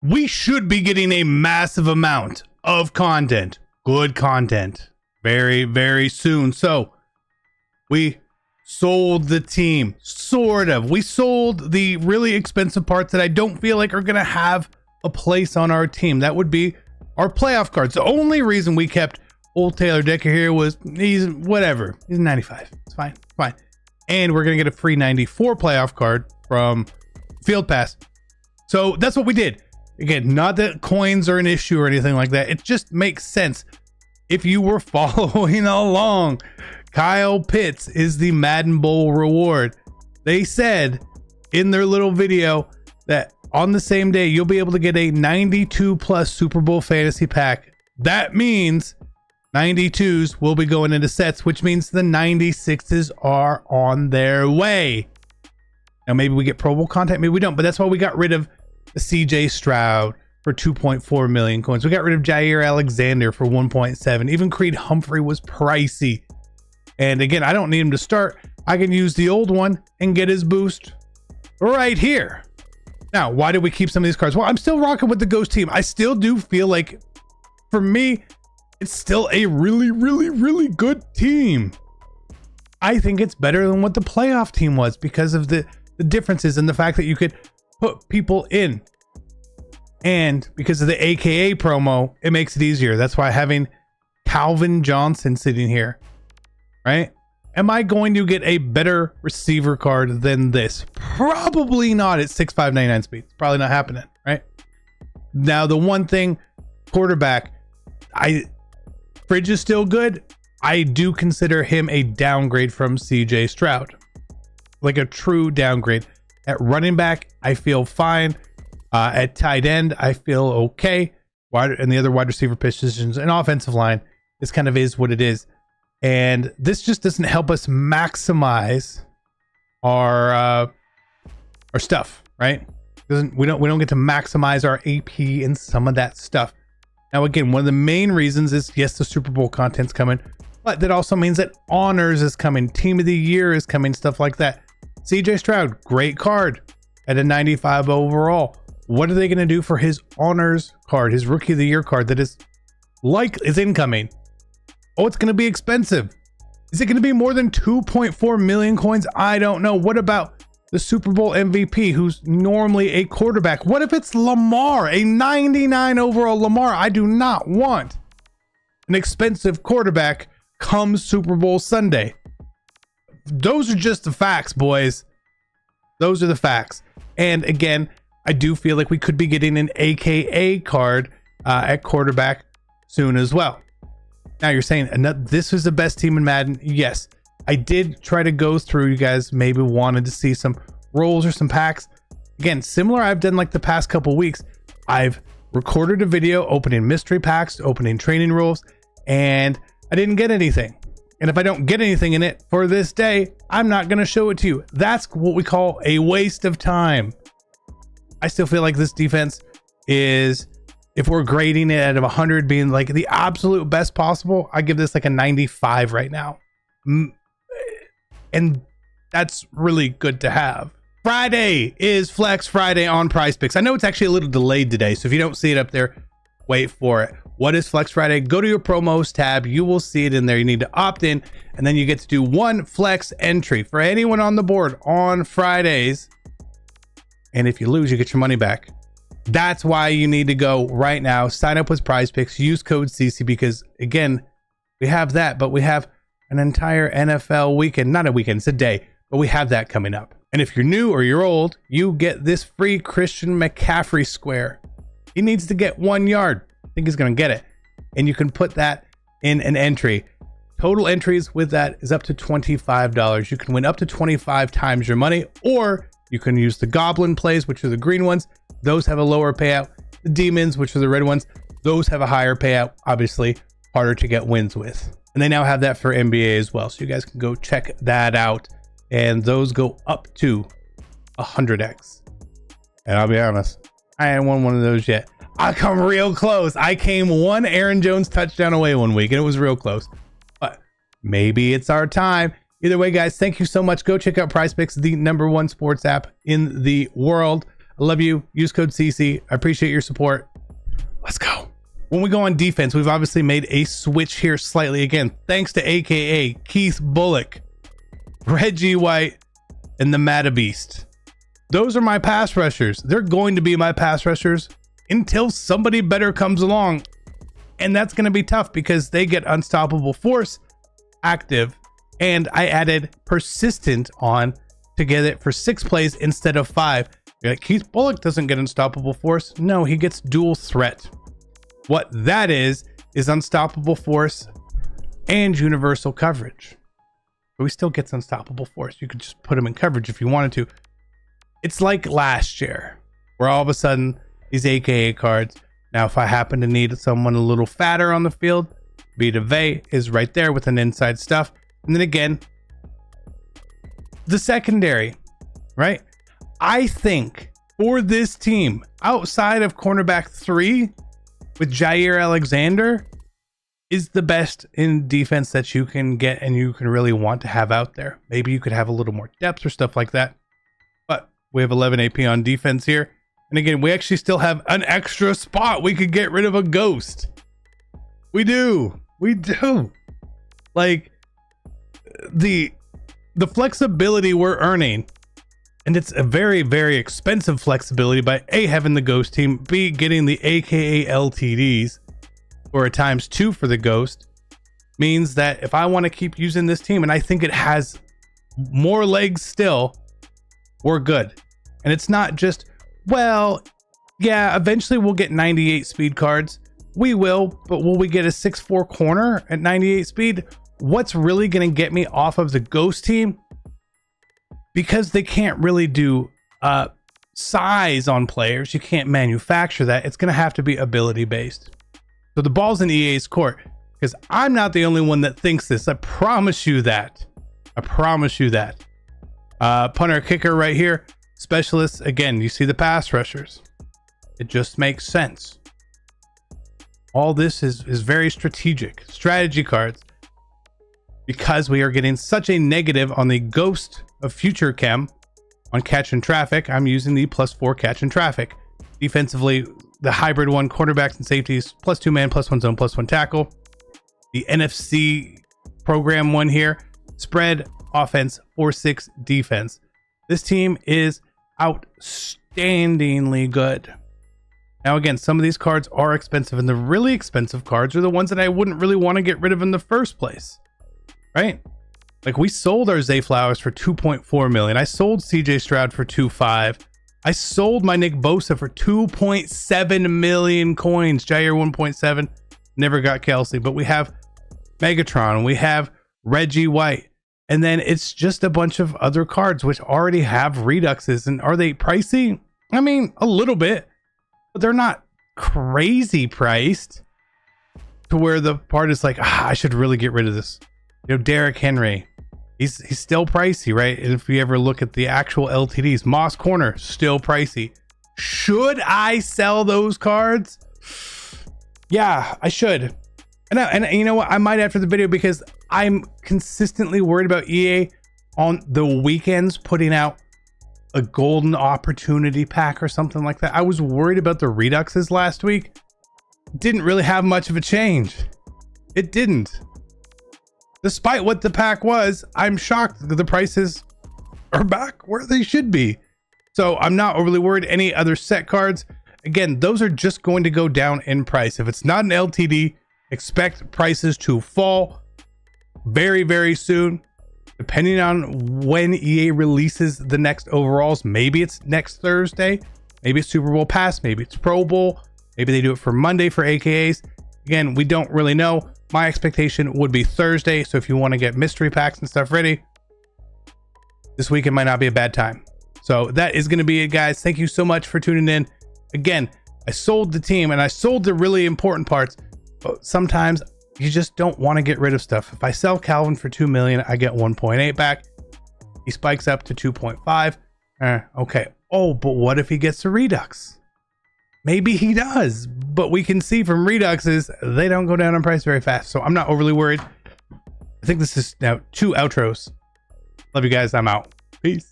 we should be getting a massive amount of content, good content, very, very soon. So we sold the team, sort of. We sold the really expensive parts that I don't feel like are going to have a place on our team. That would be our playoff cards. The only reason we kept old Taylor Decker here was he's whatever. He's 95. It's fine. Fine. And we're going to get a free 94 playoff card from Field Pass. So that's what we did. Again, not that coins are an issue or anything like that. It just makes sense. If you were following along, Kyle Pitts is the Madden Bowl reward. They said in their little video that on the same day, you'll be able to get a 92 plus Super Bowl fantasy pack. That means 92s will be going into sets, which means the 96s are on their way. Now, maybe we get Pro Bowl content, maybe we don't, but that's why we got rid of the CJ Stroud for 2.4 million coins. We got rid of Jair Alexander for 1.7. Even Creed Humphrey was pricey. And again, I don't need him to start. I can use the old one and get his boost right here. Now, why did we keep some of these cards? Well, I'm still rocking with the Ghost team. I still do feel like, for me, it's still a really, really, really good team. I think it's better than what the playoff team was because of the differences and the fact that you could put people in. And because of the AKA promo, it makes it easier. That's why having Calvin Johnson sitting here, right? Am I going to get a better receiver card than this? Probably not at 6'5", 99 speed. It's probably not happening, right? Now, the one thing, quarterback, Fridge is still good. I do consider him a downgrade from CJ Stroud. Like a true downgrade. At running back, I feel fine. At tight end, I feel okay. And the other wide receiver positions and offensive line, this kind of is what it is. And this just doesn't help us maximize our stuff, right? We don't get to maximize our AP and some of that stuff. Now, again, one of the main reasons is, yes, the Super Bowl content's coming, but that also means that honors is coming, team of the year is coming, stuff like that. CJ Stroud, great card at a 95 overall. What are they going to do for his honors card, his rookie of the year card that is incoming? Oh, it's going to be expensive. Is it going to be more than 2.4 million coins? I don't know. What about the Super Bowl MVP, who's normally a quarterback? What if it's Lamar, a 99 overall Lamar? I do not want an expensive quarterback come Super Bowl Sunday. Those are just the facts, boys. Those are the facts. And again, I do feel like we could be getting an AKA card at quarterback soon as well. Now you're saying this was the best team in Madden. Yes, I did try to go through. You guys maybe wanted to see some rolls or some packs. Again, similar I've done like the past couple weeks. I've recorded a video opening mystery packs, opening training rolls, and I didn't get anything. And if I don't get anything in it for this day, I'm not going to show it to you. That's what we call a waste of time. I still feel like this defense is, if we're grading it out of 100 being like the absolute best possible, I give this like a 95 right now. And that's really good to have. Friday is Flex Friday on PrizePicks. I know it's actually a little delayed today, so if you don't see it up there, wait for it. What is Flex Friday? Go to your promos tab. You will see it in there. You need to opt in, and then you get to do one flex entry for anyone on the board on Fridays. And if you lose, you get your money back. That's why you need to go right now. Sign up with PrizePicks. Use code CC because, again, we have that, but we have an entire NFL weekend. Not a weekend, it's a day, but we have that coming up. And if you're new or you're old, you get this free Christian McCaffrey square. He needs to get 1 yard. I think he's going to get it. And you can put that in an entry. Total entries with that is up to $25. You can win up to 25 times your money, or you can use the Goblin plays, which are the green ones. Those have a lower payout. The Demons, which are the red ones, those have a higher payout. Obviously, harder to get wins with. And they now have that for NBA as well. So you guys can go check that out. And those go up to 100x. And I'll be honest, I haven't won one of those yet. I come real close. I came one Aaron Jones touchdown away one week, and it was real close. But maybe it's our time. Either way, guys, thank you so much. Go check out PrizePicks, the #1 sports app in the world. I love you. Use code CC. I appreciate your support. Let's go. When we go on defense, we've obviously made a switch here slightly again, thanks to AKA Keith Bullock, Reggie White, and the Mata Beast. Those are my pass rushers. They're going to be my pass rushers until somebody better comes along. And that's going to be tough because they get Unstoppable Force active. And I added Persistent on to get it for 6 plays instead of 5. You're like, Keith Bullock doesn't get Unstoppable Force. No, he gets Dual Threat. What that is Unstoppable Force and Universal Coverage. But he still gets Unstoppable Force. You could just put him in coverage if you wanted to. It's like last year, where all of a sudden these AKA cards. Now, if I happen to need someone a little fatter on the field, Vita Vey is right there with an inside stuff. And then again, the secondary, right? I think for this team, outside of cornerback 3, with Jair Alexander, is the best in defense that you can get and you can really want to have out there. Maybe you could have a little more depth or stuff like that. But we have 11 AP on defense here. And again, we actually still have an extra spot. We could get rid of a ghost. We do. We do. Like, the flexibility we're earning, and it's a very, very expensive flexibility by A, having the ghost team, B, getting the AKA LTDs, or a ×2 for the ghost, means that if I want to keep using this team, and I think it has more legs still, we're good. And it's not just, well, yeah, eventually we'll get 98 speed cards. We will, but will we get a 6'4 corner at 98 speed? What's really going to get me off of the ghost team? Because they can't really do size on players. You can't manufacture that. It's going to have to be ability based. So the ball's in EA's court, because I'm not the only one that thinks this. I promise you that. I promise you that. Punter, kicker right here. Specialists, again, you see the pass rushers. It just makes sense. All this is very strategic. Strategy cards. Because we are getting such a negative on the Ghost of Future Chem on catch and traffic, I'm using the +4 catch and traffic. Defensively, the hybrid one, quarterbacks and safeties, +2 man, +1 zone, +1 tackle. The NFC program one here, spread, offense, 4-6 defense. This team is outstandingly good. Now, again, some of these cards are expensive, and the really expensive cards are the ones that I wouldn't really want to get rid of in the first place. Right? Like, we sold our Zay Flowers for 2.4 million. I sold CJ Stroud for 2.5. I sold my Nick Bosa for 2.7 million coins. Jair 1.7. Never got Kelsey, but we have Megatron. We have Reggie White. And then it's just a bunch of other cards which already have reduxes. And are they pricey? I mean, a little bit, but they're not crazy priced to where the part is like, I should really get rid of this. You know, Derrick Henry, he's still pricey, right? And if you ever look at the actual LTDs, Moss Corner, still pricey. Should I sell those cards? Yeah, I should. And you know what? I might after the video, because I'm consistently worried about EA on the weekends putting out a golden opportunity pack or something like that. I was worried about the reduxes last week. Didn't really have much of a change. It didn't. Despite what the pack was, I'm shocked that the prices are back where they should be. So I'm not overly worried. Any other set cards, again, those are just going to go down in price. If it's not an LTD, expect prices to fall very, very soon, depending on when EA releases the next overalls. Maybe it's next Thursday, maybe it's Super Bowl pass, maybe it's Pro Bowl, maybe they do it for Monday for AKAs. Again, we don't really know. My expectation would be Thursday. So if you want to get mystery packs and stuff ready, this weekend might not be a bad time. So that is going to be it, guys. Thank you so much for tuning in. Again, I sold the team and I sold the really important parts, but sometimes you just don't want to get rid of stuff. If I sell Calvin for 2 million, I get 1.8 back. He spikes up to 2.5. Okay. Oh, but what if he gets a redux? Maybe he does, but we can see from reduxes, they don't go down in price very fast. So I'm not overly worried. I think this is now 2 outros. Love you guys. I'm out. Peace.